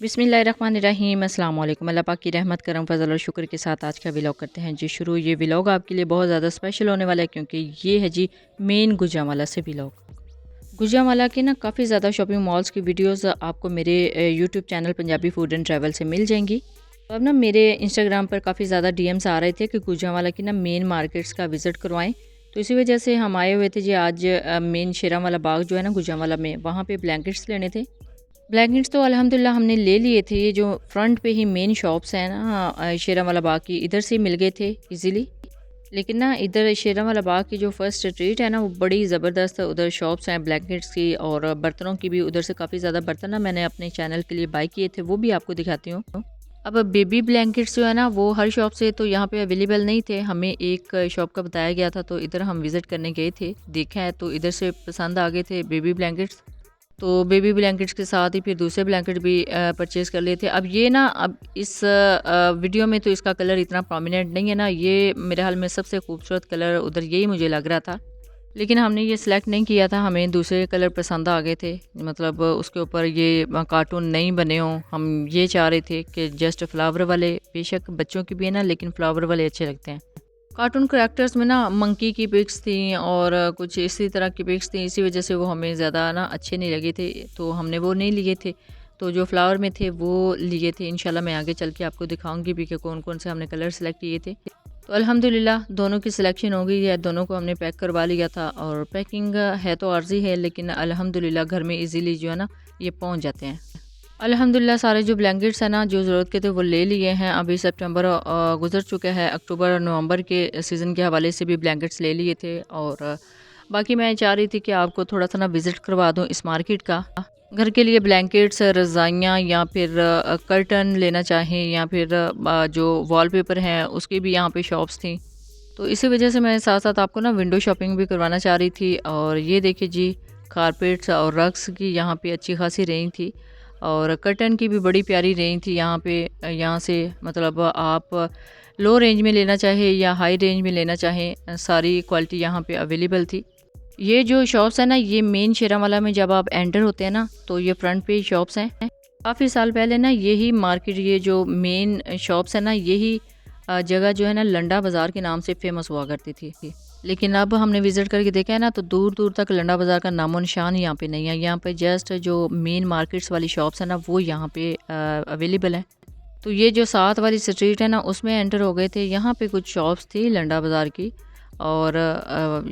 बिस्मिल्लाहिर्रहमानिर्रहीम अस्सलाम वालेकुम। अल्लाह पाक की रहमत करम फजल और शुक्र के साथ आज का व्लॉग करते हैं जी शुरू। ये व्लॉग आपके लिए बहुत ज़्यादा स्पेशल होने वाला है क्योंकि ये है जी मेन गुजरांवाला से व्लॉग। गुजरांवाला के ना काफ़ी ज़्यादा शॉपिंग मॉल्स की वीडियोस आपको मेरे YouTube channel Punjabi food and travel से मिल जाएंगी। तो अब ना मेरे इंस्टाग्राम पर काफ़ी ज़्यादा डीएम्स आ रहे थे कि गुजरांवाला की ना मेन मार्केट्स का विज़िट करवाएं। तो इसी वजह से हम आए हुए थे जी आज मेन शेरांवाला बाग जो है ना गुजरांवाला में, वहाँ पे ब्लैंकेट्स लेने थे। ब्लैंकेट्स तो अल्हम्दुलिल्लाह हमने ले लिए थे। ये जो फ्रंट पे ही मेन शॉप्स हैं ना शेरांवाला बाग की, इधर से मिल गए थे इजीली। लेकिन ना इधर शेरांवाला बाग की जो फर्स्ट स्ट्रीट है ना वो बड़ी ज़बरदस्त, उधर शॉप्स हैं ब्लैंकेट्स की और बर्तनों की भी। उधर से काफ़ी ज़्यादा बर्तन ना मैंने अपने चैनल के लिए बाय किए थे, वो भी आपको दिखाती हूँ। अब बेबी ब्लैंकेट्स जो है ना वो हर शॉप से तो यहाँ पे अवेलेबल नहीं थे। हमें एक शॉप का बताया गया था तो इधर हम विज़िट करने गए थे, देखा है तो इधर से पसंद आ गए थे बेबी ब्लैंकेट्स। तो बेबी ब्लैंकेट्स के साथ ही फिर दूसरे ब्लैंकेट भी परचेज़ कर लिए थे। अब ये ना अब इस वीडियो में तो इसका कलर इतना प्रोमिनेंट नहीं है ना, ये मेरे हाल में सबसे खूबसूरत कलर उधर यही मुझे लग रहा था। लेकिन हमने ये सिलेक्ट नहीं किया था, हमें दूसरे कलर पसंद आ गए थे। मतलब उसके ऊपर ये कार्टून नहीं बने हों, हम ये चाह रहे थे कि जस्ट फ्लावर वाले, बेशक बच्चों की भी है ना लेकिन फ्लावर वाले अच्छे लगते हैं। कार्टून करैक्टर्स में ना मंकी की पिक्स थी और कुछ इसी तरह की पिक्स थी, इसी वजह से वो हमें ज़्यादा ना अच्छे नहीं लगे थे, तो हमने वो नहीं लिए थे। तो जो फ्लावर में थे वो लिए थे। इंशाल्लाह मैं आगे चल के आपको दिखाऊंगी भी कि कौन कौन से हमने कलर सेलेक्ट किए थे। तो अल्हम्दुलिल्लाह दोनों की सिलेक्शन हो गई है, दोनों को हमने पैक करवा लिया था। और पैकिंग है तो आर्जी है लेकिन अल्हम्दुलिल्लाह घर में इजीली जो है ना ये पहुंच जाते हैं। अल्हम्दुलिल्लाह सारे जो ब्लैंकेट्स हैं ना जो ज़रूरत के थे वो ले लिए हैं। अभी सितंबर गुज़र चुका है, अक्टूबर और नवंबर के सीज़न के हवाले से भी ब्लैंकेट्स ले लिए थे। और बाकी मैं चाह रही थी कि आपको थोड़ा सा ना विज़िट करवा दूँ इस मार्केट का। घर के लिए ब्लैंकेट्स, रज़ाइयाँ या फिर कर्टन लेना चाहें या फिर जो वॉलपेपर हैं उसकी भी यहाँ पे शॉप्स थी। तो इसी वजह से मैं साथ साथ आपको ना विंडो शॉपिंग भी करवाना चाह रही थी। और ये देखिए जी कारपेट्स और रग्स की यहाँ पे अच्छी खासी रेंज थी और कर्टन की भी बड़ी प्यारी रेंज थी यहाँ पे। यहाँ से मतलब आप लो रेंज में लेना चाहे या हाई रेंज में लेना चाहें, सारी क्वालिटी यहाँ पे अवेलेबल थी। ये जो शॉप्स है ना ये मेन शेरांवाला में जब आप एंटर होते हैं ना तो ये फ्रंट पे ही शॉप्स हैं। काफ़ी साल पहले ना यही मार्केट, ये जो मेन शॉप्स है ना यही जगह जो है ना लंडा बाज़ार के नाम से फेमस हुआ करती थी। लेकिन अब हमने विज़िट करके देखा है ना तो दूर दूर तक लंडा बाज़ार का नामो निशान यहाँ पे नहीं है। यहाँ पे जस्ट जो मेन मार्केट्स वाली शॉप्स है ना वो यहाँ पे अवेलेबल है। तो ये जो साथ वाली स्ट्रीट है ना उसमें एंटर हो गए थे। यहाँ पे कुछ शॉप्स थी लंडा बाज़ार की और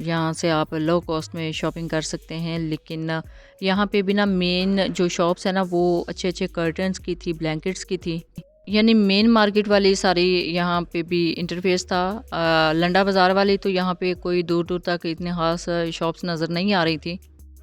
यहाँ से आप लो कॉस्ट में शॉपिंग कर सकते हैं। लेकिन यहाँ पे भी ना मेन जो शॉप्स है ना वो अच्छे अच्छे कर्टन्स की थी, ब्लैंकेट्स की थी। यानी मेन मार्केट वाली सारी यहाँ पे भी इंटरफेस था। लंडा बाज़ार वाली तो यहाँ पे कोई दूर दूर तक इतने ख़ास शॉप्स नज़र नहीं आ रही थी।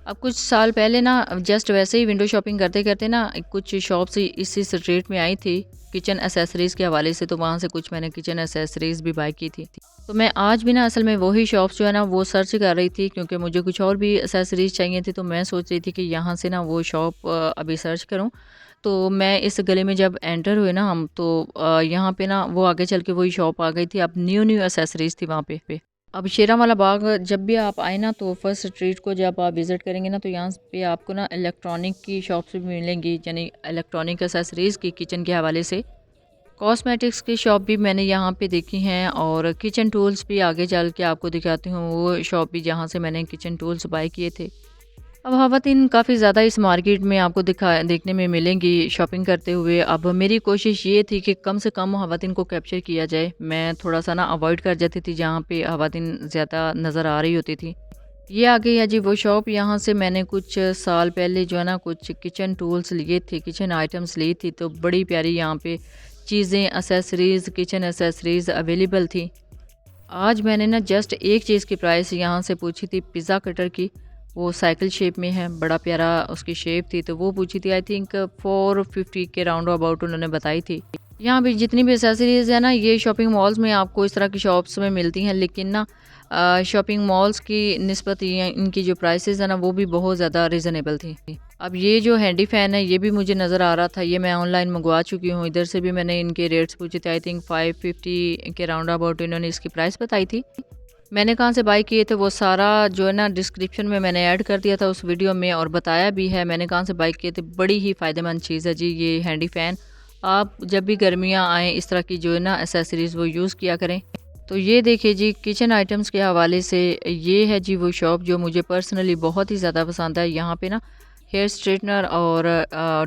अब कुछ साल पहले ना जस्ट वैसे ही विंडो शॉपिंग करते करते ना कुछ शॉप्स इसी स्ट्रीट में आई थी किचन एसेसरीज़ के हवाले से, तो वहाँ से कुछ मैंने किचन एसेसरीज़ भी बाय की थी। तो मैं आज भी ना असल में वही शॉप्स जो है ना वो सर्च कर रही थी क्योंकि मुझे कुछ और भी एसेसरीज़ चाहिए थी। तो मैं सोच रही थी कि यहाँ से ना वो शॉप अभी सर्च करूँ। तो मैं इस गली में जब एंटर हुए ना हम तो यहाँ पे ना वो आगे चल के वही शॉप आ गई थी। अब न्यू न्यू एसेसरीज़ थी वहाँ पे। अब शेरांवाला बाग जब भी आप आए ना तो फर्स्ट स्ट्रीट को जब आप विज़िट करेंगे ना तो यहाँ पे आपको ना इलेक्ट्रॉनिक की शॉप्स भी मिलेंगी, यानी इलेक्ट्रॉनिक एसेसरीज़ की किचन के हवाले से। कॉस्मेटिक्स की शॉप भी मैंने यहाँ पे देखी हैं और किचन टूल्स भी आगे चल के आपको दिखाती हूँ वो शॉप भी जहाँ से मैंने किचन टूल्स बाय किए थे। अब ख़वातीन काफ़ी ज़्यादा इस मार्केट में आपको देखने में मिलेंगी शॉपिंग करते हुए। अब मेरी कोशिश ये थी कि कम से कम ख़वातीन को कैप्चर किया जाए। मैं थोड़ा सा ना अवॉइड कर जाती थी जहाँ पे ख़वातीन ज़्यादा नज़र आ रही होती थी। ये आ गई है जी वो शॉप। यहाँ से मैंने कुछ साल पहले जो है ना कुछ किचन टूल्स लिए थे, किचन आइटम्स ली थी। तो बड़ी प्यारी यहाँ पे चीज़ें, एसेसरीज़, किचन एसेसरीज़ अवेलेबल थी। आज मैंने ना जस्ट एक चीज़ की प्राइस यहाँ से पूछी थी, पिज़्ज़ा कटर की। वो साइकिल शेप में है, बड़ा प्यारा उसकी शेप थी। तो वो पूछी थी, आई थिंक 450 के राउंड अबाउट उन्होंने बताई थी। यहाँ पे जितनी भी एसेसरीज़ है ना ये शॉपिंग मॉल्स में आपको इस तरह की शॉप्स में मिलती हैं। लेकिन ना शॉपिंग मॉल्स की निस्बत ये इनकी जो प्राइसेस है ना वो भी बहुत ज़्यादा रिजनेबल थी। अब ये जो हैंडी फ़ैन है ये भी मुझे नज़र आ रहा था, ये मैं ऑनलाइन मंगवा चुकी हूँ। इधर से भी मैंने इनके रेट्स पूछे थे, आई थिंक 550 के राउंड अबाउट इन्होंने इसकी प्राइस बताई थी। मैंने कहाँ से बाय किए थे वो सारा जो है ना डिस्क्रिप्शन में मैंने ऐड कर दिया था उस वीडियो में, और बताया भी है मैंने कहाँ से बाय किए थे। बड़ी ही फ़ायदेमंद चीज़ है जी ये हैंडी फ़ैन। आप जब भी गर्मियाँ आएँ इस तरह की जो है ना एसेसरीज़ वो यूज़ किया करें। तो ये देखिए जी किचन आइटम्स के हवाले से ये है जी वो शॉप जो मुझे पर्सनली बहुत ही ज़्यादा पसंद है। यहाँ पे ना हेयर स्ट्रेटनर और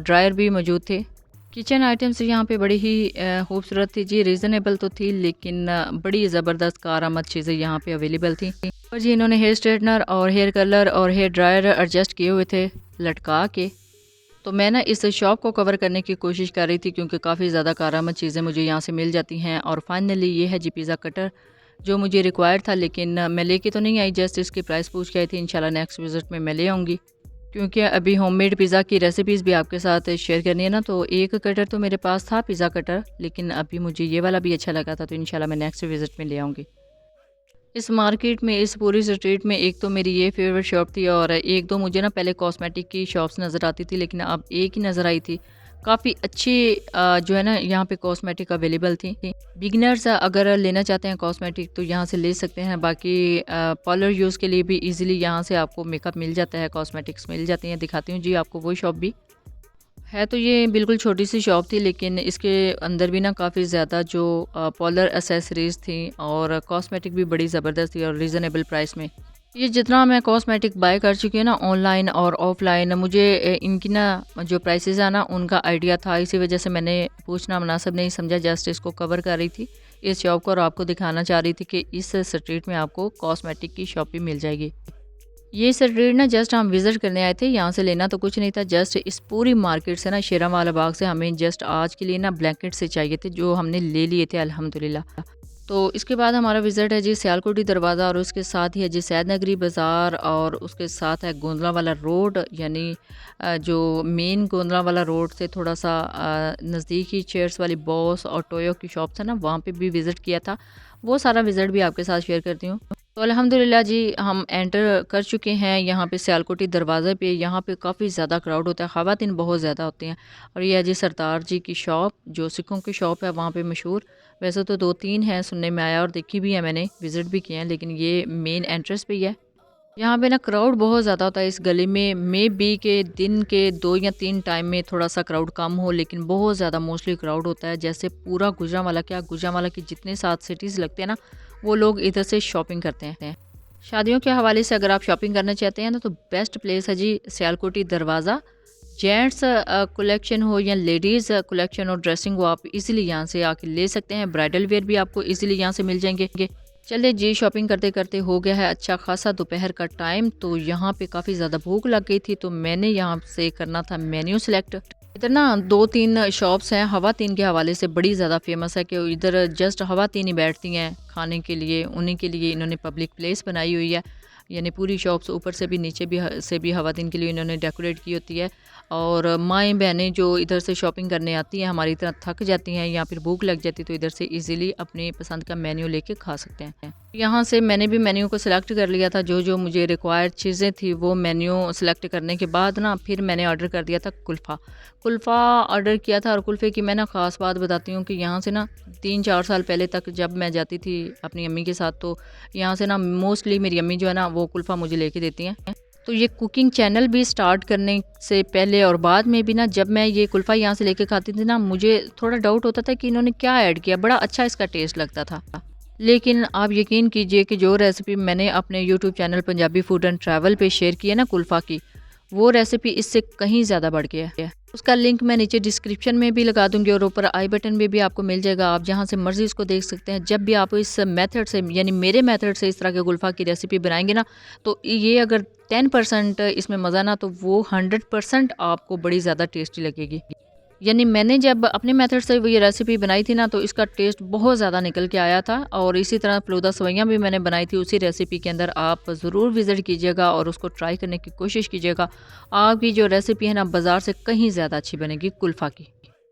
ड्रायर भी मौजूद थे। किचन आइटम्स यहाँ पे बड़ी ही खूबसूरत थी जी, रीज़नेबल तो थी लेकिन बड़ी ज़बरदस्त कारआमद चीज़ें यहाँ पे अवेलेबल थी। और जी इन्होंने हेयर स्ट्रेटनर और हेयर कलर और हेयर ड्रायर एडजस्ट किए हुए थे लटका के। तो मैं ना इस शॉप को कवर करने की कोशिश कर रही थी क्योंकि काफ़ी ज़्यादा कारआमद चीज़ें मुझे यहाँ से मिल जाती हैं। और फाइनली ये है जी पिज़्ज़ा कटर जो मुझे रिक्वायर्ड था, लेकिन मैं लेके तो नहीं आई, जस्ट इसकी प्राइस पूछ के आई थी। इंशाल्लाह नेक्स्ट विज़िट में मैं ले आऊँगी क्योंकि अभी होममेड पिज़्ज़ा की रेसिपीज़ भी आपके साथ शेयर करनी है ना। तो एक कटर तो मेरे पास था पिज़्ज़ा कटर, लेकिन अभी मुझे ये वाला भी अच्छा लगा था, तो इंशाल्लाह मैं नेक्स्ट विज़िट में ले आऊँगी। इस मार्केट में, इस पूरी स्ट्रीट में एक तो मेरी ये फेवरेट शॉप थी और एक दो मुझे ना पहले कॉस्मेटिक की शॉप्स नज़र आती थी, लेकिन अब एक ही नज़र आई थी। काफ़ी अच्छी जो है ना यहाँ पे कॉस्मेटिक अवेलेबल थी। बिगिनर्स अगर लेना चाहते हैं कॉस्मेटिक तो यहाँ से ले सकते हैं। बाकी पार्लर यूज़ के लिए भी इजीली यहाँ से आपको मेकअप मिल जाता है, कॉस्मेटिक्स मिल जाती हैं। दिखाती हूँ जी आपको वो शॉप भी है। तो ये बिल्कुल छोटी सी शॉप थी, लेकिन इसके अंदर भी ना काफ़ी ज़्यादा जो पार्लर एसेसरीज़ थी और कॉस्मेटिक भी बड़ी ज़बरदस्त थी और रीज़नेबल प्राइस में। ये जितना मैं कॉस्मेटिक बाय कर चुकी हूँ ना ऑनलाइन और ऑफ़लाइन, मुझे इनकी ना जो प्राइसेस है ना उनका आइडिया था, इसी वजह से मैंने पूछना मुनासिब नहीं समझा। जस्ट इसको कवर कर रही थी इस शॉप को और आपको दिखाना चाह रही थी कि इस स्ट्रीट में आपको कॉस्मेटिक की शॉप भी मिल जाएगी। ये स्ट्रीट ना जस्ट हम विज़िट करने आए थे, यहाँ से लेना तो कुछ नहीं था। जस्ट इस पूरी मार्केट से ना शेरावाला बाग से हमें जस्ट आज के लिए ना ब्लैंकेट से चाहिए थे, जो हमने ले लिए थे अल्हम्दुलिल्लाह। तो इसके बाद हमारा विज़िट है जी सियालकोटी दरवाज़ा और उसके साथ ही है जी सैद नगरी बाज़ार और उसके साथ है गोंदला वाला रोड, यानी जो मेन गोंदला वाला रोड से थोड़ा सा नज़दीक ही चेयर्स वाली बॉस और टोयो की शॉप था ना, वहाँ पे भी विज़िट किया था। वो सारा विज़िट भी आपके साथ शेयर करती हूँ। तो अल्हम्दुलिल्लाह जी हम एंटर कर चुके हैं यहाँ पे सियालकोटी दरवाज़े पे। यहाँ पे काफ़ी ज़्यादा क्राउड होता है, ख़वातीन बहुत ज़्यादा होती हैं। और ये है जी सरदार जी की शॉप जो सिखों की शॉप है वहाँ पे मशहूर। वैसे तो 2-3 हैं सुनने में आया और देखी भी है मैंने, विज़िट भी किए हैं, लेकिन ये मेन एंट्रेंस पे ही है। यहाँ पे ना क्राउड बहुत ज़्यादा होता है इस गली में। मे बी के दिन के 2 या 3 टाइम में थोड़ा सा क्राउड कम हो, लेकिन बहुत ज़्यादा मोस्टली क्राउड होता है। जैसे पूरा गुजरांवाला, क्या गुजरांवाला की जितने 7 सिटीज़ लगते हैं ना, वो लोग इधर से शॉपिंग करते हैं। शादियों के हवाले से अगर आप शॉपिंग करना चाहते हैं ना तो बेस्ट प्लेस है जी सियालकोटी दरवाज़ा। जेंट्स कलेक्शन हो या लेडीज़ कलेक्शन और ड्रेसिंग हो, आप इजीली यहाँ से आके ले सकते हैं। ब्राइडल वेयर भी आपको इजीली यहाँ से मिल जाएंगे। चलिए जी शॉपिंग करते करते हो गया है अच्छा खासा दोपहर का टाइम, तो यहाँ पे काफ़ी ज़्यादा भूख लग गई थी, तो मैंने यहाँ से करना था मेन्यू सेलेक्ट। इधर ना 2-3 शॉप्स हैं ख़वातीन के हवाले से बड़ी ज़्यादा फेमस है कि इधर जस्ट ख़वातीन ही बैठती हैं खाने के लिए, उन्हीं के लिए इन्होंने पब्लिक प्लेस बनाई हुई है। यानी पूरी शॉप्स ऊपर से भी नीचे भी से भी ख़वातीन के लिए इन्होंने डेकोरेट की होती है। और माएँ बहनें जो इधर से शॉपिंग करने आती हैं हमारी तरह थक जाती हैं या फिर भूख लग जाती है, तो इधर से इजीली अपनी पसंद का मेन्यू लेके खा सकते हैं। यहाँ से मैंने भी मेन्यू को सिलेक्ट कर लिया था, जो जो मुझे रिक्वायर्ड चीज़ें थी वो मेन्यू सेलेक्ट करने के बाद ना फिर मैंने ऑर्डर कर दिया था कुल्फ़ा ऑर्डर किया था। और कुल्फ़े की मैं ना ख़ास बात बताती हूँ कि यहाँ से ना 3-4 साल पहले तक जब मैं जाती थी अपनी अम्मी के साथ, तो यहाँ से ना मोस्टली मेरी अम्मी जो है ना वो कुल्फ़ा मुझे लेके देती हैं। तो ये कुकिंग चैनल भी स्टार्ट करने से पहले और बाद में भी ना जब मैं ये कुल्फ़ा यहाँ से लेके खाती थी ना, मुझे थोड़ा डाउट होता था कि इन्होंने क्या ऐड किया, बड़ा अच्छा इसका टेस्ट लगता था। लेकिन आप यकीन कीजिए कि जो रेसिपी मैंने अपने YouTube channel Punjabi food and travel पे शेयर की है ना कुल्फ़ा की, वो रेसिपी इससे कहीं ज़्यादा बढ़ गया है। उसका लिंक मैं नीचे डिस्क्रिप्शन में भी लगा दूंगी और ऊपर आई बटन में भी आपको मिल जाएगा। आप जहां से मर्जी इसको देख सकते हैं। जब भी आप इस मेथड से यानी मेरे मेथड से इस तरह के गुल्फ़ा की रेसिपी बनाएंगे ना, तो ये अगर 10% इसमें मज़ा ना, तो वो 100% आपको बड़ी ज़्यादा टेस्टी लगेगी। यानी मैंने जब अपने मेथड से ये रेसिपी बनाई थी ना, तो इसका टेस्ट बहुत ज़्यादा निकल के आया था। और इसी तरह फलूदा सवैयाँ भी मैंने बनाई थी उसी रेसिपी के अंदर। आप ज़रूर विज़िट कीजिएगा और उसको ट्राई करने की कोशिश कीजिएगा। आपकी जो रेसिपी है ना बाज़ार से कहीं ज़्यादा अच्छी बनेगी कुल्फ़ा की।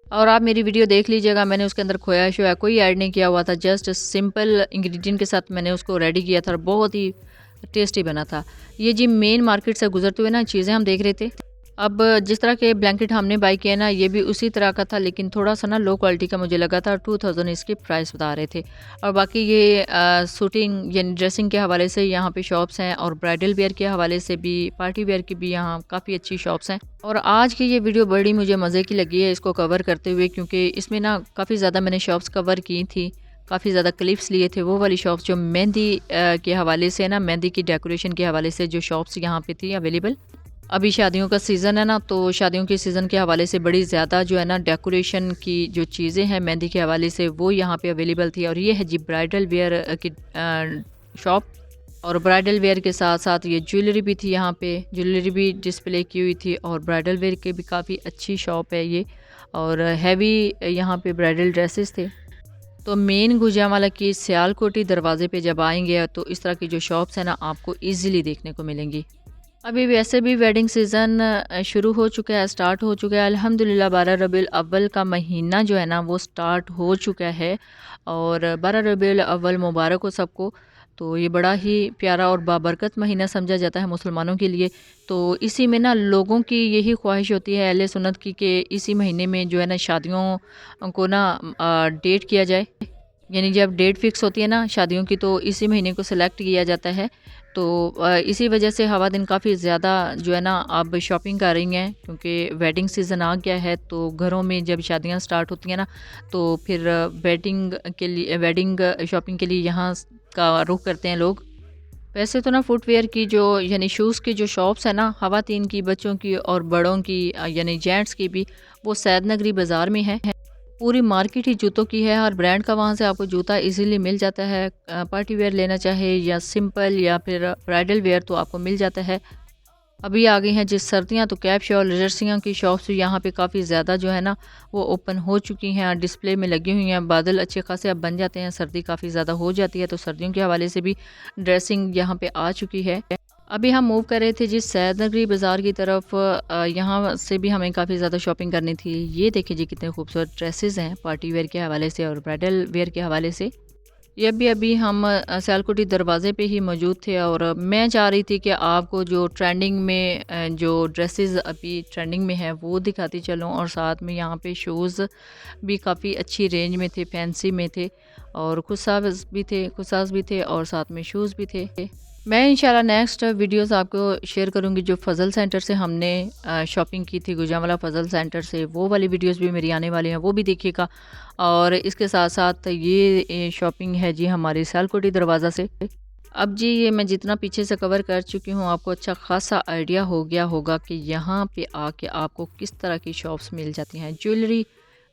और आप मेरी वीडियो देख लीजिएगा, मैंने उसके अंदर खोया शोया कोई ऐड नहीं किया हुआ था, जस्ट सिंपल इंग्रेडिएंट के साथ मैंने उसको रेडी किया था और बहुत ही टेस्टी बना था। ये जी मेन मार्केट से गुजरते हुए ना चीज़ें हम देख रहे थे। अब जिस तरह के ब्लैंकेट हमने बाय किया ना, ये भी उसी तरह का था, लेकिन थोड़ा-सा ना लो क्वालिटी का मुझे लगा था। 2000 इसकी प्राइस बता रहे थे। और बाकी ये सूटिंग यानी ड्रेसिंग के हवाले से यहाँ पे शॉप्स हैं, और ब्राइडल वियर के हवाले से भी, पार्टी वियर की भी यहाँ काफ़ी अच्छी शॉप्स हैं। और आज की ये वीडियो बड़ी मुझे मज़े की लगी है इसको कवर करते हुए, क्योंकि इसमें ना काफ़ी ज़्यादा मैंने शॉप्स कवर की थी, काफ़ी ज़्यादा क्लिप्स लिए थे। वो वाली शॉप्स जो मेहंदी के हवाले से ना, मेहंदी की डेकोरेशन के हवाले से जो शॉप्स यहाँ पे थी अवेलेबल। अभी शादियों का सीज़न है ना, तो शादियों के सीज़न के हवाले से बड़ी ज़्यादा जो है ना डेकोरेशन की जो चीज़ें हैं मेहंदी के हवाले से, वो यहाँ पे अवेलेबल थी। और ये है जी ब्राइडल वियर की शॉप। और ब्राइडल वियर के साथ साथ ये ज्वेलरी भी थी, यहाँ पे ज्वेलरी भी डिस्प्ले की हुई थी। और ब्राइडल वियर के भी काफ़ी अच्छी शॉप है ये। और हैवी यहाँ पे ब्राइडल ड्रेसेस थे। तो मेन गुजरांवाला की सियालकोटी दरवाजे पे जब आएंगे तो इस तरह की जो शॉप्स हैं ना, आपको ईजिली देखने को मिलेंगी। अभी वैसे भी वेडिंग सीज़न शुरू हो चुका है, स्टार्ट हो चुका है। अल्हम्दुलिल्लाह 12 रबीउल अव्वल का महीना जो है ना, वो स्टार्ट हो चुका है। और 12 रबीउल अव्वल मुबारक हो सबको। तो ये बड़ा ही प्यारा और बाबरकत महीना समझा जाता है मुसलमानों के लिए। तो इसी में ना लोगों की यही ख्वाहिश होती है अहले सुन्नत की, कि इसी महीने में जो है ना शादियों को ना डेट किया जाए। यानी जब डेट फिक्स होती है ना शादियों की, तो इसी महीने को सिलेक्ट किया जाता है। तो इसी वजह से हवा दिन काफ़ी ज़्यादा जो है ना अब शॉपिंग कर रही हैं, क्योंकि वेडिंग सीज़न आ गया है। तो घरों में जब शादियां स्टार्ट होती हैं ना, तो फिर वेडिंग शॉपिंग के लिए यहाँ का रुख करते हैं लोग। वैसे तो ना फुटवेयर की जो यानी शूज़ की जो शॉप्स है ना, ख़वातीन की, बच्चों की और बड़ों की, यानी जेंट्स की भी, वो सैद नगरी बाज़ार में है। पूरी मार्केट ही जूतों की है। हर ब्रांड का वहाँ से आपको जूता इजीली मिल जाता है। पार्टी वेयर लेना चाहे या सिंपल या फिर ब्राइडल वेयर, तो आपको मिल जाता है। अभी आ गई हैं जिस सर्दियाँ, तो कैप शॉल जर्सियों की शॉप्स भी यहाँ पे काफ़ी ज़्यादा जो है ना, वो ओपन हो चुकी हैं, डिस्प्ले में लगी हुई हैं। बादल अच्छे खासे अब बन जाते हैं, सर्दी काफ़ी ज़्यादा हो जाती है, तो सर्दियों के हवाले से भी ड्रेसिंग यहाँ पे आ चुकी है। अभी हम मूव कर रहे थे जिस सैद नगरी बाज़ार की तरफ, यहाँ से भी हमें काफ़ी ज़्यादा शॉपिंग करनी थी। ये देखिए जी कितने खूबसूरत ड्रेसेस हैं पार्टी वेयर के हवाले से और ब्राइडल वेयर के हवाले से। ये भी अभी हम सियालकोटी दरवाज़े पे ही मौजूद थे, और मैं चाह रही थी कि आपको जो ट्रेंडिंग में जो ड्रेसेस अभी ट्रेंडिंग में है वो दिखाती चलूँ। और साथ में यहाँ पे शूज़ भी काफ़ी अच्छी रेंज में थे, फैंसी में थे, और कुसास भी थे और साथ में शूज़ भी थे। मैं इंशाल्लाह नेक्स्ट वीडियोस आपको शेयर करूंगी। जो फ़ज़ल सेंटर से हमने शॉपिंग की थी, गुजरांवाला फ़ज़ल सेंटर से, वो वाली वीडियोस भी मेरी आने वाली हैं, वो भी देखिएगा। और इसके साथ साथ ये शॉपिंग है जी हमारी सियालकोटी दरवाज़ा से। अब जी ये मैं जितना पीछे से कवर कर चुकी हूँ, आपको अच्छा खासा आइडिया हो गया होगा कि यहाँ पे आके आपको किस तरह की शॉप्स मिल जाती हैं। ज्वेलरी,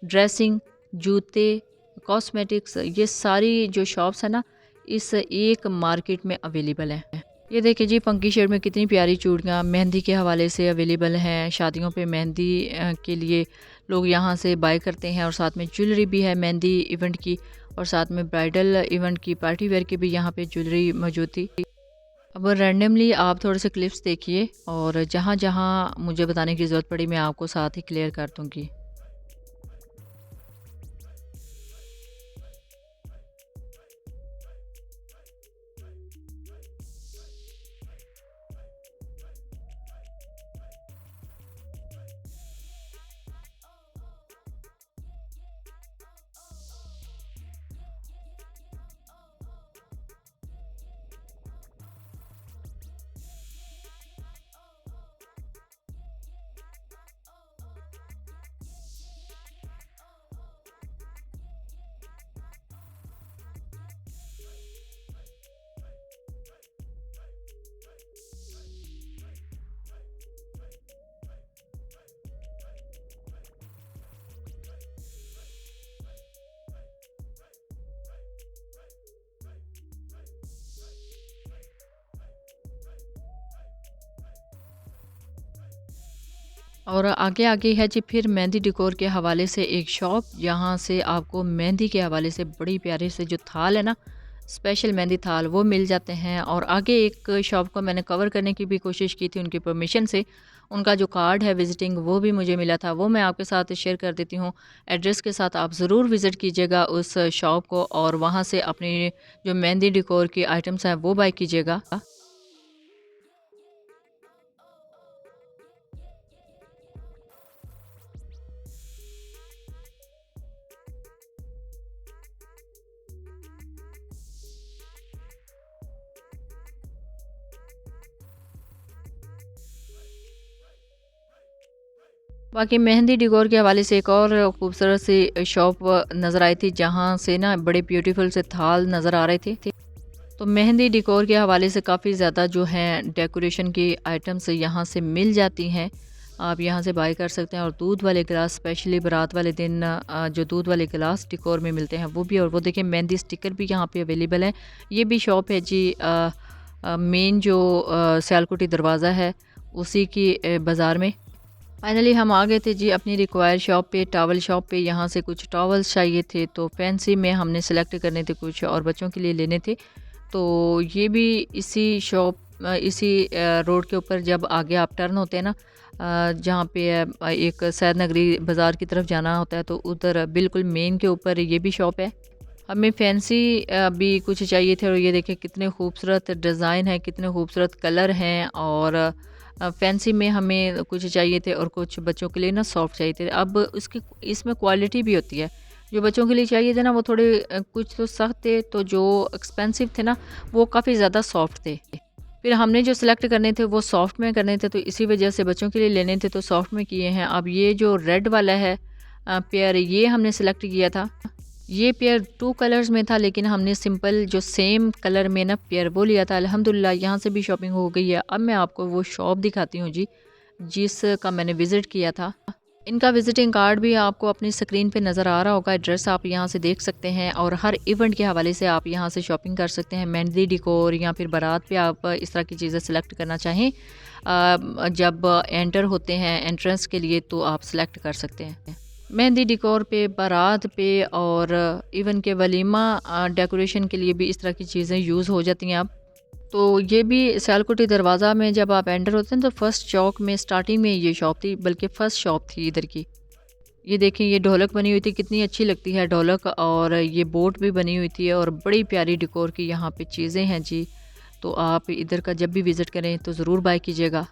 ड्रेसिंग, जूते, कॉस्मेटिक्स, ये सारी जो शॉप्स है ना, इस एक मार्केट में अवेलेबल है। ये देखिए जी फंकी शेड में कितनी प्यारी चूड़ियाँ मेहंदी के हवाले से अवेलेबल हैं। शादियों पे मेहंदी के लिए लोग यहाँ से बाय करते हैं। और साथ में ज्वेलरी भी है मेहंदी इवेंट की, और साथ में ब्राइडल इवेंट की, पार्टी वेयर की भी यहाँ पे ज्वेलरी मौजूद थी। अब रैंडमली आप थोड़े से क्लिप्स देखिए, और जहाँ जहाँ मुझे बताने की ज़रूरत पड़ी मैं आपको साथ ही क्लियर कर दूँगी। और आगे आगे है जी फिर मेहंदी डेकोर के हवाले से एक शॉप, यहाँ से आपको मेहंदी के हवाले से बड़ी प्यारे से जो थाल है ना, स्पेशल मेहंदी थाल, वो मिल जाते हैं। और आगे एक शॉप को मैंने कवर करने की भी कोशिश की थी उनकी परमिशन से। उनका जो कार्ड है विज़िटिंग, वो भी मुझे मिला था, वो मैं आपके साथ शेयर कर देती हूँ एड्रेस के साथ। आप ज़रूर विज़िट कीजिएगा उस शॉप को, और वहाँ से अपनी जो मेहंदी डेकोर की आइटम्स हैं वो बाय कीजिएगा। बाकी मेहंदी डिकोर के हवाले से एक और खूबसूरत सी शॉप नज़र आई थी, जहाँ से ना बड़े ब्यूटीफुल से थाल नज़र आ रहे थे। तो मेहंदी डिकोर के हवाले से काफ़ी ज़्यादा जो हैं डेकोरेशन की आइटम्स यहाँ से मिल जाती हैं। आप यहाँ से बाय कर सकते हैं। और दूध वाले गिलास, स्पेशली बारात वाले दिन जो दूध वाले गिलास डिकोर में मिलते हैं वो भी। और वो देखिए मेहंदी स्टिकर भी यहाँ पे अवेलेबल है। ये भी शॉप है जी मेन जो सियालकोटी दरवाज़ा है उसी की बाज़ार में। फाइनली हम आ गए थे जी अपनी रिक्वायर्ड शॉप पे, टॉवल शॉप पे। यहाँ से कुछ टॉवल्स चाहिए थे, तो फैंसी में हमने सेलेक्ट करने थे कुछ, और बच्चों के लिए लेने थे। तो ये भी इसी इसी रोड के ऊपर जब आगे आप टर्न होते हैं ना, जहाँ पे एक सैद नगरी बाज़ार की तरफ जाना होता है, तो उधर बिल्कुल मेन के ऊपर ये भी शॉप है। हमें फैंसी भी कुछ चाहिए थे। और ये देखिए कितने खूबसूरत डिज़ाइन है, कितने खूबसूरत कलर हैं। और फैंसी में हमें कुछ चाहिए थे, और कुछ बच्चों के लिए ना सॉफ्ट चाहिए थे। अब उसकी इसमें क्वालिटी भी होती है। जो बच्चों के लिए चाहिए थे ना वो थोड़े कुछ तो सख्त थे, तो जो एक्सपेंसिव थे ना वो काफ़ी ज़्यादा सॉफ्ट थे। फिर हमने जो सिलेक्ट करने थे वो सॉफ्ट में करने थे, तो इसी वजह से बच्चों के लिए लेने थे तो सॉफ्ट में किए हैं। अब ये जो रेड वाला है पेयर, ये हमने सिलेक्ट किया था। ये पेयर 2 कलर्स में था, लेकिन हमने सिंपल जो सेम कलर में ना पेयर वो लिया था। अल्हम्दुलिल्लाह यहाँ से भी शॉपिंग हो गई है। अब मैं आपको वो शॉप दिखाती हूँ जी, जिसका मैंने विज़िट किया था। इनका विजिटिंग कार्ड भी आपको अपनी स्क्रीन पे नज़र आ रहा होगा। एड्रेस आप यहाँ से देख सकते हैं, और हर इवेंट के हवाले से आप यहाँ से शॉपिंग कर सकते हैं। मेहंदी डिकोर या फिर बारात पे आप इस तरह की चीज़ें सेलेक्ट करना चाहें, जब एंटर होते हैं एंट्रेंस के लिए, तो आप सेलेक्ट कर सकते हैं। मेहंदी डिकोर पे, बारात पे, और इवन के वलीमा डेकोरेशन के लिए भी इस तरह की चीज़ें यूज़ हो जाती हैं अब। तो ये भी सियालकोटी दरवाज़ा में जब आप एंटर होते हैं तो फर्स्ट चौक में स्टार्टिंग में ये शॉप थी, बल्कि फ़र्स्ट शॉप थी इधर की। ये देखें ये ढोलक बनी हुई थी, कितनी अच्छी लगती है ढोलक। और ये बोट भी बनी हुई थी, और बड़ी प्यारी डिकोर की यहाँ पे चीज़ें हैं जी। तो आप इधर का जब भी विज़िट करें तो ज़रूर बाय कीजिएगा।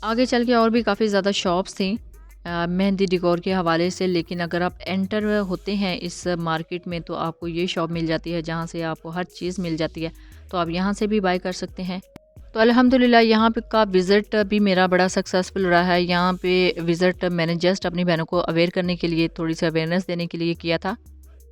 आगे चल के और भी काफ़ी ज़्यादा शॉप्स थी मेहंदी डिकोर के हवाले से। लेकिन अगर आप एंटर होते हैं इस मार्केट में तो आपको ये शॉप मिल जाती है, जहाँ से आपको हर चीज़ मिल जाती है। तो आप यहाँ से भी बाय कर सकते हैं। तो अल्हम्दुलिल्लाह यहाँ पे का विज़िट भी मेरा बड़ा सक्सेसफुल रहा है। यहाँ पे विज़िट मैंने जस्ट अपनी बहनों को अवेयर करने के लिए, थोड़ी सी अवेयरनेस देने के लिए किया था,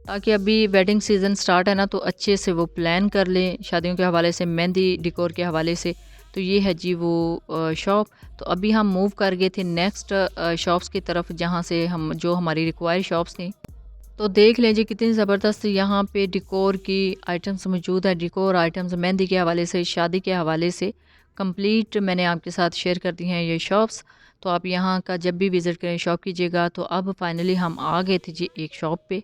ताकि अभी वेडिंग सीज़न स्टार्ट है ना, तो अच्छे से वो प्लान कर लें शादियों के हवाले से, मेहंदी डिकोर के हवाले से। तो ये है जी वो शॉप। तो अभी हम मूव कर गए थे नेक्स्ट शॉप्स की तरफ, जहाँ से हम जो हमारी रिक्वायर्ड शॉप्स थी। तो देख लें जी कितनी ज़बरदस्त यहाँ पे डिकोर की आइटम्स मौजूद है। डिकोर आइटम्स मेहंदी के हवाले से, शादी के हवाले से कंप्लीट मैंने आपके साथ शेयर कर दी हैं ये शॉप्स। तो आप यहाँ का जब भी विज़िट करें शॉप कीजिएगा। तो अब फाइनली हम आ गए थे जी एक शॉप पे।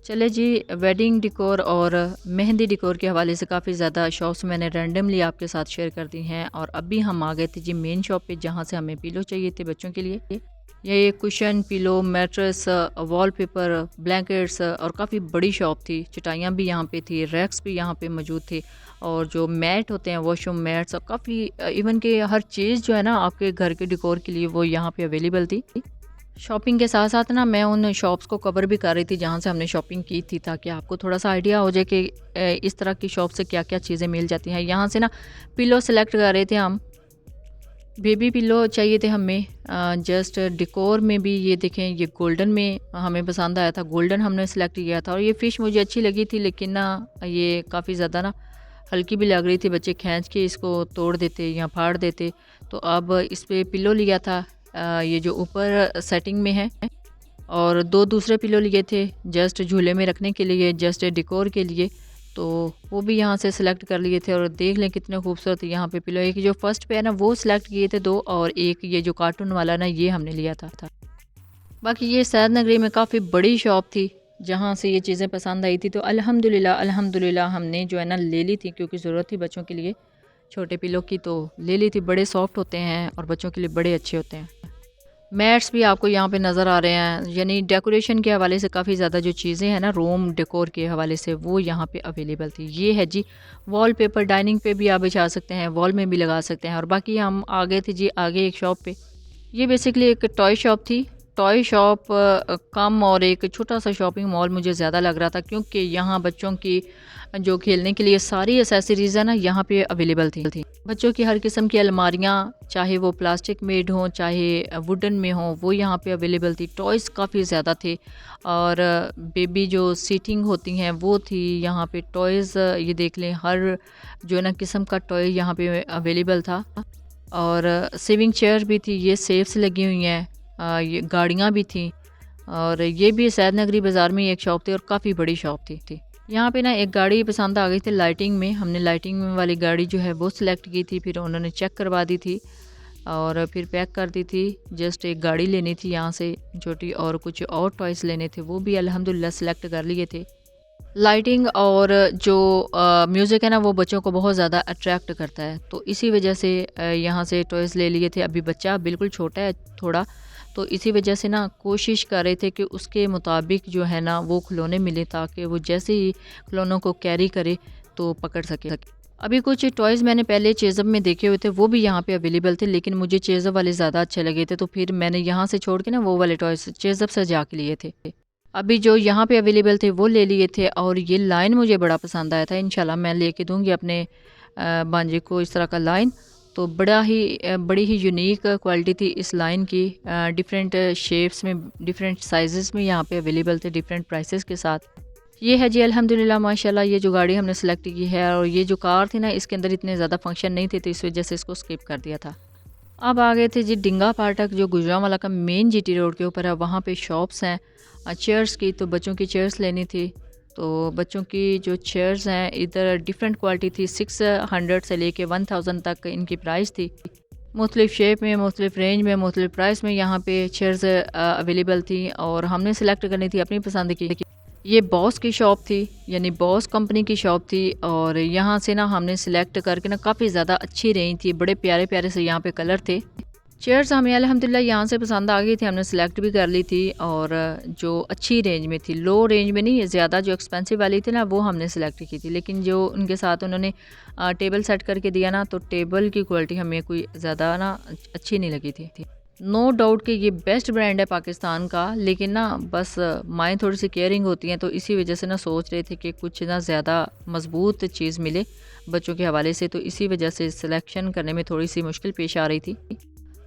चले जी, वेडिंग डिकोर और मेहंदी डिकोर के हवाले से काफ़ी ज़्यादा शॉप्स मैंने रैंडमली आपके साथ शेयर कर दी हैं। और अभी हम आ गए थे जी मेन शॉप पे, जहाँ से हमें पिलो चाहिए थे बच्चों के लिए। ये cushion, pillow, mattress, wallpaper, blankets, और काफ़ी बड़ी शॉप थी। चटाइयाँ भी यहाँ पे थी, रैक्स भी यहाँ पे मौजूद थे, और जो मैट होते हैं वॉशरूम मैट्स, और काफ़ी इवन के हर चीज़ जो है ना आपके घर के डिकोर के लिए वो यहाँ पे अवेलेबल थी। शॉपिंग के साथ साथ ना मैं उन शॉप्स को कवर भी कर रही थी जहाँ से हमने शॉपिंग की थी, ताकि आपको थोड़ा सा आइडिया हो जाए कि इस तरह की शॉप से क्या क्या चीज़ें मिल जाती हैं। यहाँ से ना पिलो सेलेक्ट कर रहे थे हम। बेबी पिलो चाहिए थे हमें। जस्ट डिकोर में भी ये देखें, ये गोल्डन में हमें पसंद आया था, गोल्डन हमने सेलेक्ट किया था। और ये फ़िश मुझे अच्छी लगी थी, लेकिन ना ये काफ़ी ज़्यादा ना हल्की भी लग रही थी, बच्चे खींच के इसको तोड़ देते या फाड़ देते। तो अब इस पे पिलो लिया था, ये जो ऊपर सेटिंग में है, और 2 दूसरे पिलो लिए थे जस्ट झूले में रखने के लिए, जस्ट डिकोर के लिए। तो तो वो भी यहाँ से सिलेक्ट कर लिए थे। और देख लें कितने खूबसूरत यहाँ पे पिलो, एक जो फर्स्ट पे है ना वो सिलेक्ट किए थे 2, और एक ये जो कार्टून वाला ना ये हमने लिया था। बाकी ये सैद नगरी में काफ़ी बड़ी शॉप थी जहाँ से ये चीज़ें पसंद आई थी। तो अल्हम्दुलिल्लाह हमने जो है ना ले ली थी, क्योंकि ज़रूरत थी बच्चों के लिए छोटे पिलो की, तो ले ली थी। बड़े सॉफ्ट होते हैं और बच्चों के लिए बड़े अच्छे होते हैं। मैट्स भी आपको यहाँ पे नज़र आ रहे हैं, यानी डेकोरेशन के हवाले से काफ़ी ज़्यादा जो चीज़ें हैं ना रूम डेकोर के हवाले से वो यहाँ पे अवेलेबल थी। ये है जी वॉलपेपर, डाइनिंग पे भी आप बिछा सकते हैं, वॉल में भी लगा सकते हैं। और बाकी हम आ गए थे जी आगे एक शॉप पे। ये बेसिकली एक टॉय शॉप थी। टॉय शॉप कम और एक छोटा सा शॉपिंग मॉल मुझे ज़्यादा लग रहा था, क्योंकि यहाँ बच्चों की जो खेलने के लिए सारी एसेसरीज़ है ना यहाँ पे अवेलेबल थी। बच्चों की हर किस्म की अलमारियाँ, चाहे वो प्लास्टिक मेड हों चाहे वुडन में हों, वो यहाँ पे अवेलेबल थी। टॉयज़ काफ़ी ज़्यादा थे, और बेबी जो सीटिंग होती हैं वो थी यहाँ पे। टॉयज़ ये देख लें, हर जो है ना किस्म का टॉय यहाँ पे अवेलेबल था। और सेविंग चेयर भी थी, ये सेफ से लगी हुई हैं। ये गाड़ियाँ भी थी, और ये भी सैद नगरी बाज़ार में एक शॉप थी और काफ़ी बड़ी शॉप थी। यहाँ पे ना एक गाड़ी पसंद आ गई थी लाइटिंग में, हमने लाइटिंग में वाली गाड़ी जो है वो सिलेक्ट की थी। फिर उन्होंने चेक करवा दी थी और फिर पैक कर दी थी। जस्ट एक गाड़ी लेनी थी यहाँ से छोटी, और कुछ और टॉयज़ लेने थे, वो भी अल्हम्दुलिल्लाह सिलेक्ट कर लिए थे। लाइटिंग और जो म्यूज़िक है ना वो बच्चों को बहुत ज़्यादा अट्रैक्ट करता है, तो इसी वजह से यहाँ से टॉयज़ ले लिए थे। अभी बच्चा बिल्कुल छोटा है थोड़ा, तो इसी वजह से ना कोशिश कर रहे थे कि उसके मुताबिक जो है ना वो खिलौने मिले, ताकि वो जैसे ही खिलौनों को कैरी करे तो पकड़ सके। अभी कुछ टॉयज़ मैंने पहले चेज़अप में देखे हुए थे, वो भी यहाँ पे अवेलेबल थे, लेकिन मुझे चेज़अप वाले ज़्यादा अच्छे लगे थे, तो फिर मैंने यहाँ से छोड़ के ना वो वाले टॉयज़ चेज़अप से जाके लिए थे। अभी जो यहाँ पे अवेलेबल थे वो ले लिए थे। और ये लाइन मुझे बड़ा पसंद आया था, इंशाल्लाह मैं लेके दूँगी अपने भांजे को इस तरह का लाइन। तो बड़ी ही यूनिक क्वालिटी थी इस लाइन की, डिफरेंट शेप्स में, डिफरेंट साइज़ेस में यहाँ पे अवेलेबल थे, डिफरेंट प्राइसेस के साथ। ये है जी अल्हम्दुलिल्लाह माशाल्लाह ये जो गाड़ी हमने सेलेक्ट की है। और ये जो कार थी ना इसके अंदर इतने ज़्यादा फंक्शन नहीं थे, तो इस वजह से इसको स्किप कर दिया था। अब आ गए थे जी डिंगा फाटक, जो गुजरांवाला का मेन जीटी रोड के ऊपर है। वहाँ पे शॉप्स हैं चेयर्स की, तो बच्चों की चेयर्स लेनी थी। तो बच्चों की जो चेयर्स हैं इधर डिफरेंट क्वालिटी थी, 600 से लेके 1000 तक इनकी प्राइस थी। मुख्तलिफ शेप में, मुख्तलिफ रेंज में, मुख्तलिफ प्राइस में यहाँ पे चेयर्स अवेलेबल थी, और हमने सेलेक्ट करनी थी अपनी पसंद की। ये बॉस की शॉप थी, यानी बॉस कंपनी की शॉप थी। और यहाँ से ना हमने सिलेक्ट करके ना काफ़ी ज़्यादा अच्छी रेंज थी, बड़े प्यारे प्यारे से यहाँ पे कलर थे। चेयर्स हमें अल्हम्दुलिल्लाह यहाँ से पसंद आ गई थी, हमने सेलेक्ट भी कर ली थी। और जो अच्छी रेंज में थी, लो रेंज में नहीं, ज़्यादा जो एक्सपेंसिव वाली थी ना वो हमने सेलेक्ट की थी। लेकिन जो उनके साथ उन्होंने टेबल सेट करके दिया ना, तो टेबल की क्वालिटी हमें कोई ज़्यादा ना अच्छी नहीं लगी थी। नो डाउट कि ये बेस्ट ब्रांड है पाकिस्तान का, लेकिन ना बस माएँ थोड़ी सी केयरिंग होती हैं, तो इसी वजह से ना सोच रहे थे कि कुछ ना ज़्यादा मज़बूत चीज़ मिले बच्चों के हवाले से, तो इसी वजह से सिलेक्शन करने में थोड़ी सी मुश्किल पेश आ रही थी।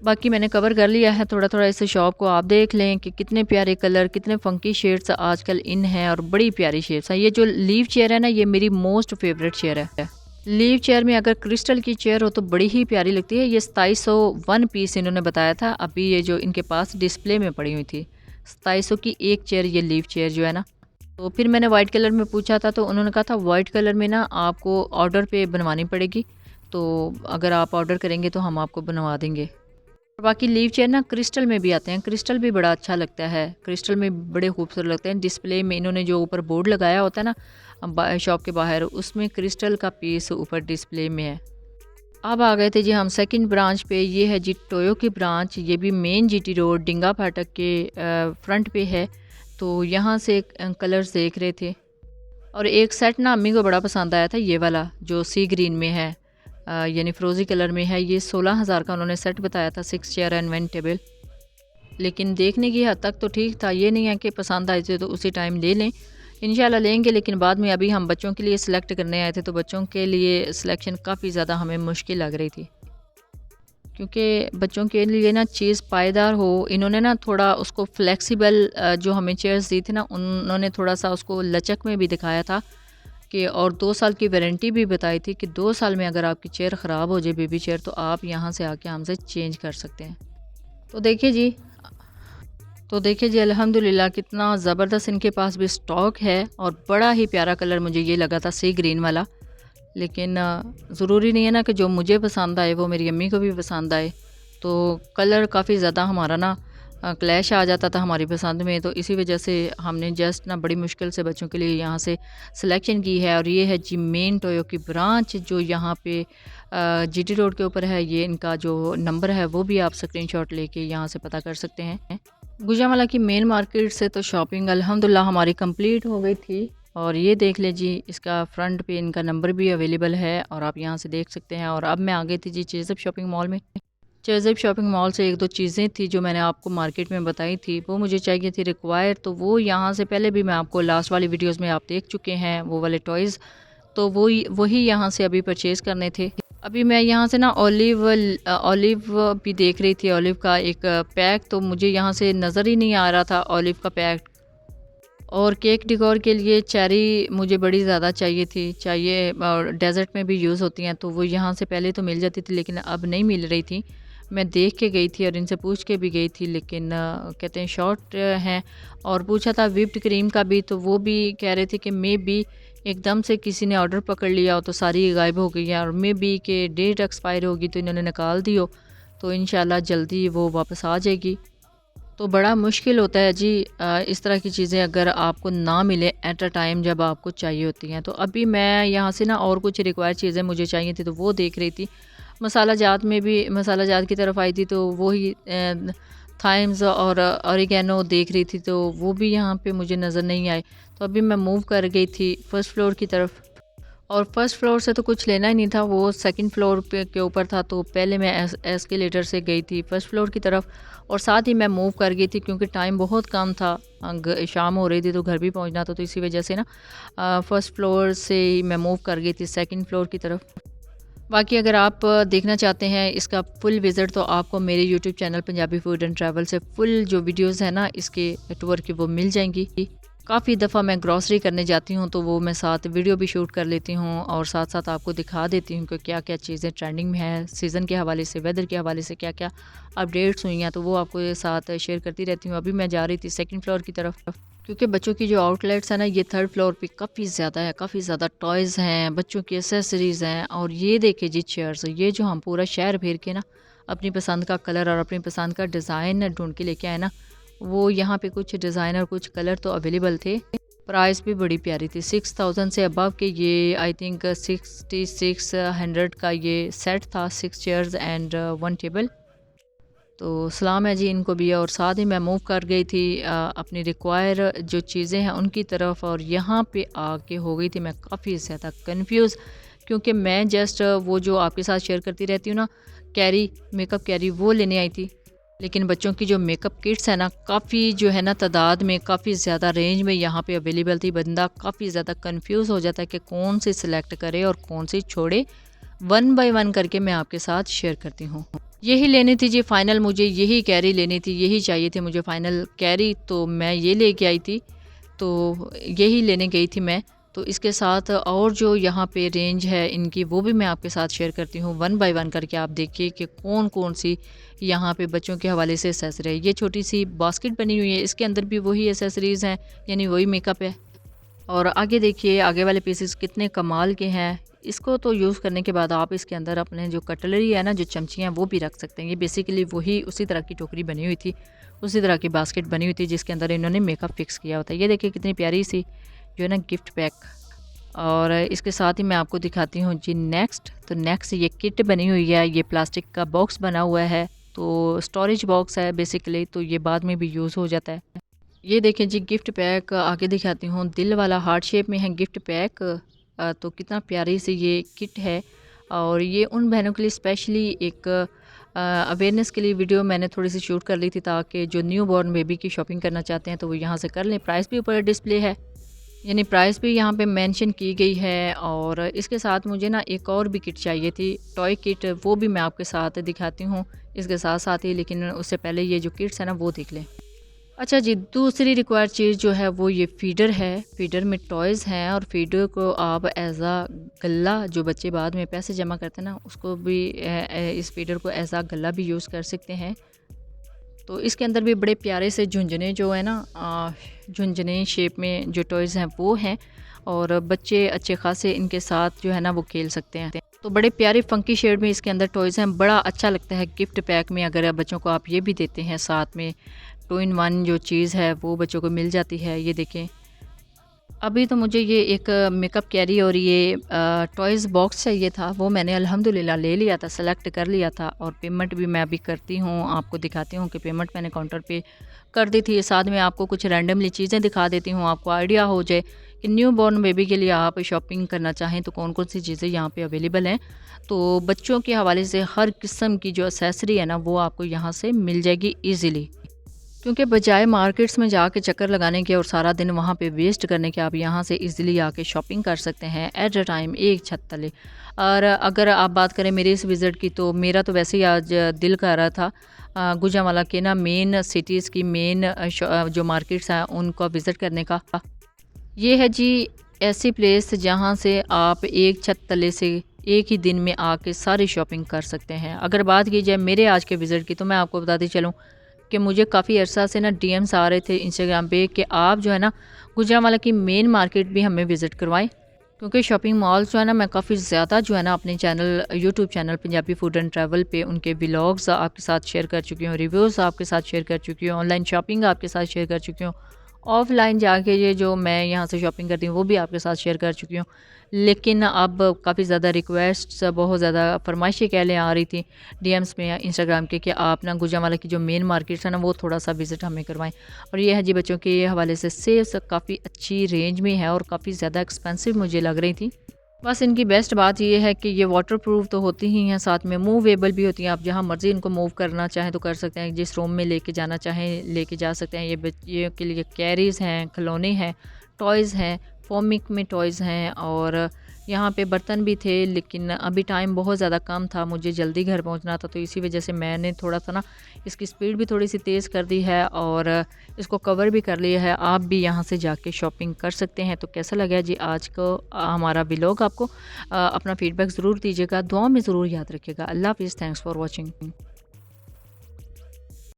बाकी मैंने कवर कर लिया है थोड़ा थोड़ा इस शॉप को। आप देख लें कि कितने प्यारे कलर, कितने फंकी शेड्स आजकल इन हैं, और बड़ी प्यारी शेड्स हैं। ये जो लीव चेयर है ना ये मेरी मोस्ट फेवरेट चेयर है। लीव चेयर में अगर क्रिस्टल की चेयर हो तो बड़ी ही प्यारी लगती है। ये 2701 पीस इन्होंने बताया था, अभी ये जो इनके पास डिस्प्ले में पड़ी हुई थी 2700 की एक चेयर, ये लीव चेयर जो है ना। तो फिर मैंने वाइट कलर में पूछा था, तो उन्होंने कहा था वाइट कलर में ना आपको ऑर्डर पे बनवानी पड़ेगी, तो अगर आप ऑर्डर करेंगे तो हम आपको बनवा देंगे। और बाकी लीव चेयर ना क्रिस्टल में भी आते हैं, क्रिस्टल भी बड़ा अच्छा लगता है, क्रिस्टल में बड़े खूबसूरत लगते हैं। डिस्प्ले में इन्होंने जो ऊपर बोर्ड लगाया होता है ना शॉप के बाहर, उसमें क्रिस्टल का पीस ऊपर डिस्प्ले में है। अब आ गए थे जी हम सेकंड ब्रांच पे। ये है जी टोयो की ब्रांच, ये भी मेन जीटी रोड डिंगा फाटक के फ्रंट पे है। तो यहाँ से कलर्स देख रहे थे, और एक सेट ना अम्मी को बड़ा पसंद आया था, ये वाला जो सी ग्रीन में है, यानी फ़िरोज़ी कलर में है। ये 16,000 का उन्होंने सेट बताया था, 6 चेयर एंड 1 टेबल। लेकिन देखने की हद तक तो ठीक था, ये नहीं है कि पसंद आए थे तो उसी टाइम ले लें, इंशाल्लाह लेंगे। लेकिन बाद में अभी हम बच्चों के लिए सिलेक्ट करने आए थे, तो बच्चों के लिए सिलेक्शन काफ़ी ज़्यादा हमें मुश्किल लग रही थी, क्योंकि बच्चों के लिए ना चीज़ पायदार हो। इन्होंने ना थोड़ा उसको फ्लेक्सिबल जो हमें चेयर्स दी थी ना, उन्होंने थोड़ा सा उसको लचक में भी दिखाया था कि, और 2 साल की वारंटी भी बताई थी कि 2 साल में अगर आपकी चेयर ख़राब हो जाए, बेबी चेयर, तो आप यहाँ से आके हमसे चेंज कर सकते हैं। तो देखिए जी, तो देखिए जी, अल्हम्दुलिल्लाह कितना ज़बरदस्त इनके पास भी स्टॉक है और बड़ा ही प्यारा कलर मुझे ये लगा था सी ग्रीन वाला। लेकिन ज़रूरी नहीं है ना कि जो मुझे पसंद आए वो मेरी अम्मी को भी पसंद आए। तो कलर काफ़ी ज़्यादा हमारा ना क्लैश आ जाता था हमारी पसंद में, तो इसी वजह से हमने जस्ट ना बड़ी मुश्किल से बच्चों के लिए यहाँ से सिलेक्शन की है। और ये है जी मेन टोयो की ब्रांच जो यहाँ पे जीटी रोड के ऊपर है। ये इनका जो नंबर है वो भी आप स्क्रीनशॉट लेके यहाँ से पता कर सकते हैं। गुजरांवाला की मेन मार्केट से तो शॉपिंग अल्हम्दुलिल्लाह हमारी कंप्लीट हो गई थी। और ये देख ले जी, इसका फ्रंट पे इनका नंबर भी अवेलेबल है और आप यहाँ से देख सकते हैं। और अब मैं आ गई थी जी चेज़अप शॉपिंग मॉल में। चेज़अप शॉपिंग मॉल से एक दो चीज़ें थी जो मैंने आपको मार्केट में बताई थी, वो मुझे चाहिए थी रिक्वायर। तो वो यहाँ से पहले भी मैं आपको लास्ट वाली वीडियोज़ में आप देख चुके हैं वो वाले टॉयज़। तो वही यहाँ से अभी परचेज़ करने थे। अभी मैं यहाँ से ना ऑलिव भी देख रही थी, ऑलिव का एक पैक, तो मुझे यहाँ से नज़र ही नहीं आ रहा था ऑलिव का पैक। और केक डेकोर के लिए चेरी मुझे बड़ी ज़्यादा चाहिए और डेज़र्ट में भी यूज़ होती हैं, तो वो यहाँ से पहले तो मिल जाती थी लेकिन अब नहीं मिल रही थी। मैं देख के गई थी और इनसे पूछ के भी गई थी, लेकिन कहते हैं शॉर्ट हैं। और पूछा था व्हिप्ड क्रीम का भी, तो वो भी कह रहे थे कि मे बी एकदम से किसी ने ऑर्डर पकड़ लिया हो तो सारी गायब हो गई है, और मे बी के डेट एक्सपायर होगी तो इन्होंने निकाल दी हो, तो इंशाल्लाह जल्दी वो वापस आ जाएगी। तो बड़ा मुश्किल होता है जी इस तरह की चीज़ें अगर आपको ना मिले एट अ टाइम जब आपको चाहिए होती हैं। तो अभी मैं यहाँ से ना और कुछ रिक्वायर्ड चीज़ें मुझे चाहिए थी तो वो देख रही थी। मसाला जात में भी मसाला जात की तरफ आई थी, तो वही थाइम्स और ऑरिगेनो देख रही थी, तो वो भी यहाँ पे मुझे नज़र नहीं आए। तो अभी मैं मूव कर गई थी फर्स्ट फ्लोर की तरफ। और फर्स्ट फ्लोर से तो कुछ लेना ही नहीं था, वो सेकंड फ्लोर पे के ऊपर था, तो पहले मैं एस्केलेटर से गई थी फर्स्ट फ्लोर की तरफ। और साथ ही मैं मूव कर गई थी क्योंकि टाइम बहुत कम था, शाम हो रही थी तो घर भी पहुंचना था, तो इसी वजह से ना फर्स्ट फ्लोर से ही मैं मूव कर गई थी सेकंड फ्लोर की तरफ। बाकी अगर आप देखना चाहते हैं इसका फुल विज़िट, तो आपको मेरे YouTube channel Punjabi food and travel से फुल जो वीडियोस है ना इसके टूर की वो मिल जाएंगी। काफ़ी दफ़ा मैं ग्रॉसरी करने जाती हूँ तो वो मैं साथ वीडियो भी शूट कर लेती हूँ और साथ साथ आपको दिखा देती हूँ कि क्या क्या चीज़ें ट्रेंडिंग में है, सीज़न के हवाले से, वेदर के हवाले से क्या क्या अपडेट्स हुई हैं, तो वो आपको ये साथ शेयर करती रहती हूँ। अभी मैं जा रही थी सेकंड फ्लोर की तरफ क्योंकि बच्चों की जो आउटलेट्स है ना ये थर्ड फ्लोर पे काफ़ी ज़्यादा है, काफ़ी ज़्यादा टॉयज़ हैं, बच्चों की एसेसरीज़ हैं। और ये देखिए जी चेयर्स, ये जो हम पूरा शहर फेर के ना अपनी पसंद का कलर और अपनी पसंद का डिज़ाइन ढूंढ के लेके आए ना, वो यहाँ पे कुछ डिज़ाइन और कुछ कलर तो अवेलेबल थे। प्राइस भी बड़ी प्यारी थी, 6000 से अबव के ये आई थिंक 6600 का ये सेट था, 6 चेयर्स एंड 1 टेबल। तो सलाम है जी इनको भी। और साथ ही मैं मूव कर गई थी अपनी रिक्वायर जो चीज़ें हैं उनकी तरफ, और यहाँ पे आके हो गई थी मैं काफ़ी ज़्यादा कंफ्यूज, क्योंकि मैं जस्ट वो जो आपके साथ शेयर करती रहती हूँ ना कैरी, मेकअप कैरी, वो लेने आई थी। लेकिन बच्चों की जो मेकअप किट्स है ना काफ़ी जो है ना तादाद में, काफ़ी ज़्यादा रेंज में यहाँ पे अवेलेबल थी। बंदा काफ़ी ज़्यादा कंफ्यूज हो जाता है कि कौन सी सिलेक्ट करे और कौन सी छोड़े। वन बाय वन करके मैं आपके साथ शेयर करती हूँ। यही लेनी थी जी फाइनल, मुझे यही कैरी लेनी थी, यही चाहिए थी मुझे फाइनल कैरी, तो मैं ये लेके आई थी, तो यही लेने गई थी मैं। तो इसके साथ और जो यहाँ पे रेंज है इनकी वो भी मैं आपके साथ शेयर करती हूँ वन बाय वन करके। आप देखिए कि कौन कौन सी यहाँ पे बच्चों के हवाले से एसेसरी है। ये छोटी सी बास्केट बनी हुई है, इसके अंदर भी वही एसेसरीज़ हैं, यानी वही मेकअप है। और आगे देखिए आगे वाले पीसेस कितने कमाल के हैं। इसको तो यूज़ करने के बाद आप इसके अंदर अपने जो कटलरी है ना, जो चमचियाँ, वो भी रख सकते हैं। ये बेसिकली वही उसी तरह की टोकरी बनी हुई थी, उसी तरह की बास्केट बनी हुई थी जिसके अंदर इन्होंने मेकअप फिक्स किया होता है। ये देखिए कितनी प्यारी सी जो है ना गिफ्ट पैक। और इसके साथ ही मैं आपको दिखाती हूँ जी नेक्स्ट। तो नेक्स्ट ये किट बनी हुई है, ये प्लास्टिक का बॉक्स बना हुआ है, तो स्टोरेज बॉक्स है बेसिकली, तो ये बाद में भी यूज़ हो जाता है। ये देखें जी गिफ्ट पैक, आगे दिखाती हूँ, दिल वाला हार्ट शेप में है गिफ्ट पैक। तो कितना प्यारी सी ये किट है। और ये उन बहनों के लिए स्पेशली एक अवेयरनेस के लिए वीडियो मैंने थोड़ी सी शूट कर ली थी, ताकि जो न्यू बॉर्न बेबी की शॉपिंग करना चाहते हैं तो वो यहाँ से कर लें। प्राइस भी ऊपर डिस्प्ले है, यानी प्राइस भी यहाँ पे मेंशन की गई है। और इसके साथ मुझे ना एक और भी किट चाहिए थी, टॉय किट, वो भी मैं आपके साथ दिखाती हूँ इसके साथ साथ ही, लेकिन उससे पहले ये जो किट्स है ना वो देख लें। अच्छा जी, दूसरी रिक्वायर्ड चीज़ जो है वो ये फीडर है। फीडर में टॉयज़ हैं, और फीडर को आप एज़ आ गल्ला, जो बच्चे बाद में पैसे जमा करते हैं ना, उसको भी इस फीडर को एज़ आ गल्ला भी यूज़ कर सकते हैं। तो इसके अंदर भी बड़े प्यारे से झुंझुने जो है ना झुंझुने शेप में जो टॉयज़ हैं वो हैं, और बच्चे अच्छे खासे इनके साथ जो है ना वो खेल सकते हैं। तो बड़े प्यारे फंकी शेड में इसके अंदर टॉयज़ हैं, बड़ा अच्छा लगता है गिफ्ट पैक में। अगर बच्चों को आप ये भी देते हैं साथ में, 2 in 1 जो चीज़ है वो बच्चों को मिल जाती है। ये देखें, अभी तो मुझे ये एक मेकअप कैरी और ये टॉयज़ बॉक्स चाहिए था, वो मैंने अल्हम्दुलिल्लाह ले लिया था, सेलेक्ट कर लिया था, और पेमेंट भी मैं अभी करती हूँ। आपको दिखाती हूँ कि पेमेंट मैंने काउंटर पे कर दी थी। साथ में आपको कुछ रैंडमली चीज़ें दिखा देती हूँ, आपको आइडिया हो जाए कि न्यू बॉर्न बेबी के लिए आप शॉपिंग करना चाहें तो कौन कौन सी चीज़ें यहाँ पे अवेलेबल हैं। तो बच्चों के हवाले से हर किस्म की जो एक्सेसरी है ना वो आपको यहाँ से मिल जाएगी ईज़िली। क्योंकि बजाय मार्केट्स में जाके चक्कर लगाने के और सारा दिन वहाँ पे वेस्ट करने के, आप यहाँ से इजीली आके शॉपिंग कर सकते हैं एट अ टाइम, एक छत तले। और अगर आप बात करें मेरे इस विज़िट की, तो मेरा तो वैसे ही आज दिल कर रहा था गुजरांवाला के ना मेन सिटीज़ की मेन जो मार्केट्स हैं उनको विज़िट करने का। ये है जी ऐसी प्लेस जहाँ से आप एक छत तले से एक ही दिन में आके सारी शॉपिंग कर सकते हैं। अगर बात की जाए मेरे आज के विज़िट की, तो मैं आपको बताती चलूँ कि मुझे काफ़ी अरसा से ना डीएम्स आ रहे थे इंस्टाग्राम पे कि आप जो है ना गुजरांवाला की मेन मार्केट भी हमें विज़िट करवाएं। क्योंकि शॉपिंग मॉल जो है ना मैं काफ़ी ज़्यादा जो है ना अपने channel YouTube channel Punjabi food and travel पे उनके व्लॉग्स आपके साथ शेयर कर चुकी हूँ, रिव्यूज़ आपके साथ शेयर कर चुकी हूँ, ऑनलाइन शॉपिंग आपके साथ शेयर कर चुकी हूँ, ऑफ़लाइन जाके ये जो मैं यहाँ से शॉपिंग करती हूँ वो भी आपके साथ शेयर कर चुकी हूँ। लेकिन अब काफ़ी ज़्यादा रिक्वेस्ट्स, बहुत ज़्यादा फरमाइशें कह लें आ रही थी डीएम्स में इंस्टाग्राम के कि आप ना गुजरांवाला की जो मेन मार्केट्स है ना वो थोड़ा सा विज़िट हमें करवाएं। और ये है जी बच्चों के हवाले से सेल्स काफ़ी अच्छी रेंज में है और काफ़ी ज़्यादा एक्सपेंसिव मुझे लग रही थी। बस इनकी बेस्ट बात ये है कि ये वाटर प्रूफ तो होती ही हैं, साथ में मूवेबल भी होती हैं। आप जहाँ मर्ज़ी इनको मूव करना चाहें तो कर सकते हैं, जिस रूम में लेके जाना चाहें लेके जा सकते हैं। ये बच्चे के लिए कैरीज़ हैं, खिलौने हैं, टॉयज़ हैं, फॉमिक में टॉयज़ हैं, और यहाँ पे बर्तन भी थे। लेकिन अभी टाइम बहुत ज़्यादा कम था, मुझे जल्दी घर पहुँचना था, तो इसी वजह से मैंने थोड़ा सा ना इसकी स्पीड भी थोड़ी सी तेज़ कर दी है और इसको कवर भी कर लिया है। आप भी यहाँ से जाके शॉपिंग कर सकते हैं। तो कैसा लगा जी आज को हमारा व्लॉग? आपको अपना फ़ीडबैक ज़रूर दीजिएगा, दुआ में ज़रूर याद रखिएगा। अल्लाह हाफ़िज़, थैंक्स फॉर वॉचिंग।